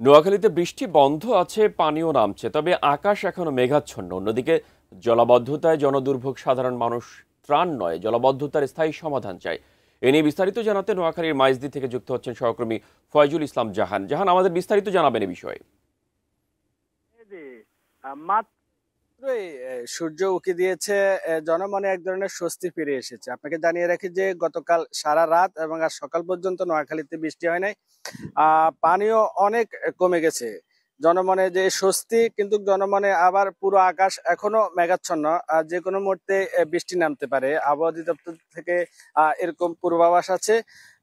নোয়াখালীতে বৃষ্টি বন্ধ আছে, পানিও নামছে, তবে আকাশ এখনো মেঘাচ্ছন্ন। অন্যদিকে জলাবদ্ধতায় জনদুর্ভোগ, সাধারণ মানুষ ত্রাণ নয়, জলাবদ্ধতার স্থায়ী সমাধান চায়। এ নিয়ে বিস্তারিত জানাতে নোয়াখালীর মাইজদি থেকে যুক্ত হচ্ছেন সহকর্মী ফয়জুল ইসলাম জাহান। জাহান, আমাদের বিস্তারিত জানাবেন এ বিষয়ে। মাত্রই সূর্য উঁকি দিয়েছে, জনমনে এক ধরনের স্বস্তি ফিরে এসেছে। আপনাকে জানিয়ে রাখি যে গতকাল সারা রাত এবং আজ সকাল পর্যন্ত নোয়াখালীতে বৃষ্টি হয় নাই। পানিও অনেক কমে গেছে। জনমনে যে স্বস্তি, কিন্তু জনমনে আবার পুরো আকাশ এখনো মেঘাচ্ছন্ন। যে কোনো মুহূর্তে বৃষ্টি নামতে পারে। আবহাওয়া অধিদপ্তর থেকে এরকম পূর্বাভাস আছে।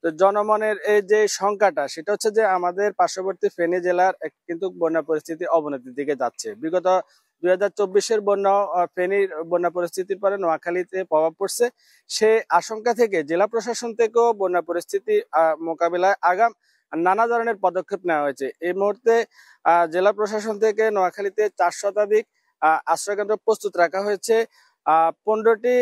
তো জনমনের এই যে শঙ্কাটা, সেটা হচ্ছে যে আমাদের পার্শ্ববর্তী ফেনী জেলার কিন্তু বন্যা পরিস্থিতি অবনতির দিকে যাচ্ছে। বিগত 2024-এর বন্যা, ফেনীর বন্যা পরিস্থিতির পরে নোয়াখালীতে প্রভাব পড়ছে। সে আশঙ্কা থেকে জেলা প্রশাসন থেকেও বন্যা পরিস্থিতি মোকাবিলায় আগাম নানা ধরনের পদক্ষেপ নেওয়া হয়েছে। এই মুহূর্তে জেলা প্রশাসন থেকে নোয়াখালীতে 4 শতাধিক আশ্রয়কেন্দ্র প্রস্তুত রাখা হয়েছে। 15টি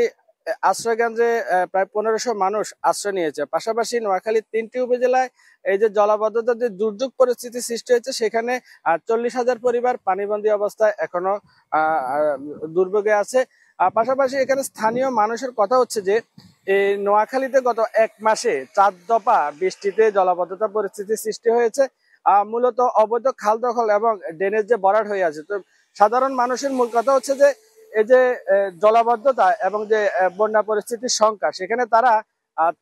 আশ্রয়কেন্দ্রে প্রায় 1500 মানুষ আশ্রয় নিয়েছে। পাশাপাশি নোয়াখালীর 3টি উপজেলায় এই যে জলাবদ্ধতার যে দুর্যোগ পরিস্থিতি সৃষ্টি হয়েছে, সেখানে 40,000 পরিবার পানিবন্দী অবস্থায় এখনো দুর্ভোগে আছে। পাশাপাশি এখানে স্থানীয় মানুষের কথা হচ্ছে যে এই নোয়াখালীতে গত 1 মাসে 4 দফা বৃষ্টিতে জলাবদ্ধতা পরিস্থিতি সৃষ্টি হয়েছে। মূলত অবৈধ খাল দখল এবং ড্রেনেজ যে ভরাট হয়ে আছে। তো সাধারণ মানুষের মূল কথা হচ্ছে যে এই যে জলাবদ্ধতা এবং যে বন্যা পরিস্থিতির শঙ্কা, সেখানে তারা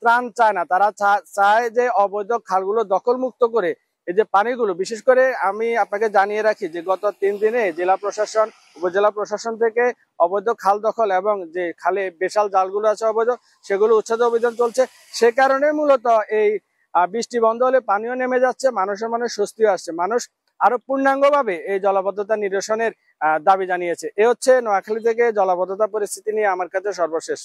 ত্রাণ চায় না। তারা চায় যে অবৈধ খালগুলো দখল মুক্ত করে এই যে পানিগুলো, বিশেষ করে আমি আপনাকে জানিয়ে রাখি যে গত 3 দিনে জেলা প্রশাসন, উপজেলা প্রশাসন থেকে অবৈধ খাল দখল এবং যে খালে বিশাল জালগুলো আছে অবৈধ, সেগুলো উচ্ছেদ অভিযান চলছে। সে কারণে মূলত এই বৃষ্টি বন্ধ হলে পানিও নেমে যাচ্ছে, মানুষের মনে স্বস্তিও আসছে। মানুষ আরো পূর্ণাঙ্গভাবে এই জলাবদ্ধতা নিরসনের দাবি জানিয়েছে। এ হচ্ছে নোয়াখালী থেকে জলাবদ্ধতা পরিস্থিতি নিয়ে আমার কাছে সর্বশেষ।